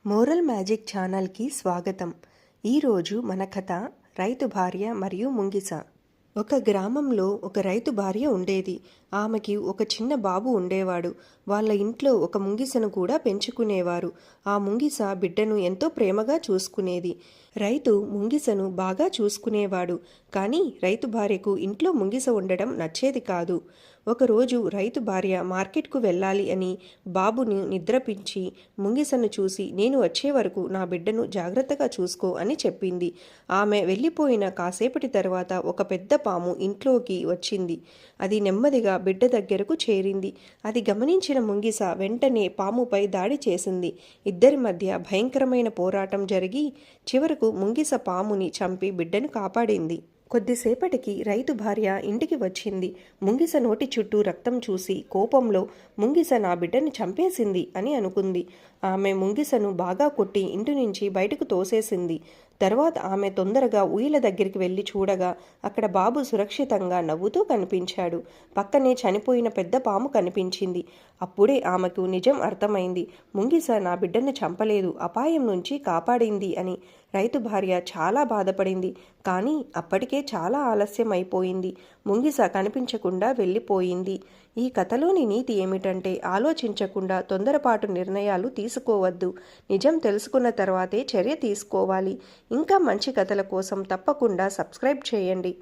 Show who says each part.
Speaker 1: Moral magic ఛానల్కి స్వాగతం. ఈరోజు మన కథ రైతు భార్య మరియు ముంగిస. ఒక గ్రామంలో ఒక రైతు భార్య ఉండేది. ఆమెకి ఒక చిన్న బాబు ఉండేవాడు. వాళ్ళ ఇంట్లో ఒక ముంగిసను కూడా పెంచుకునేవారు. ఆ ముంగిస బిడ్డను ఎంతో ప్రేమగా చూసుకునేది. రైతు ముంగిసను బాగా చూసుకునేవాడు. కానీ రైతు భార్యకు ఇంట్లో ముంగిస ఉండడం నచ్చేది కాదు. ఒకరోజు రైతు భార్య మార్కెట్కు వెళ్ళాలి అని బాబును నిద్రపించి ముంగిసను చూసి, నేను వచ్చే వరకు నా బిడ్డను జాగ్రత్తగా చూసుకో అని చెప్పింది. ఆమె వెళ్ళిపోయిన కాసేపటి తర్వాత ఒక పెద్ద పాము ఇంట్లోకి వచ్చింది. అది నెమ్మదిగా బిడ్డ దగ్గరకు చేరింది. అది గమనించిన ముంగిస వెంటనే పాముపై దాడి చేసింది. ఇద్దరి మధ్య భయంకరమైన పోరాటం జరిగి చివరకు ముంగిస పాముని చంపి బిడ్డను కాపాడింది. కొద్దిసేపటికి రైతు భార్య ఇంటికి వచ్చింది. ముంగిస నోటి చుట్టూ రక్తం చూసి కోపంలో ముంగిస నా బిడ్డని చంపేసింది అని అనుకుంది. ఆమె ముంగిసను బాగా కొట్టి ఇంటి నుంచి బయటకు తోసేసింది. తర్వాత ఆమె తొందరగా ఊయల దగ్గరికి వెళ్ళి చూడగా అక్కడ బాబు సురక్షితంగా నవ్వుతూ కనిపించాడు. పక్కనే చనిపోయిన పెద్ద పాము కనిపించింది. అప్పుడే ఆమెకు నిజం అర్థమైంది. ముంగిస నా బిడ్డను చంపలేదు, అపాయం నుంచి కాపాడింది అని. రైతు భార్య చాలా బాధపడింది. కానీ అప్పటికే చాలా ఆలస్యం అయిపోయింది. ముంగిస కనిపించకుండా వెళ్ళిపోయింది. ఈ కథలోని నీతి ఏమిటంటే, ఆలోచించకుండా తొందరపాటు నిర్ణయాలు తీసుకోవద్దు. నిజం తెలుసుకున్న తర్వాతే చర్య తీసుకోవాలి. ఇంకా మంచి కథల కోసం తప్పకుండా సబ్స్క్రైబ్ చేయండి.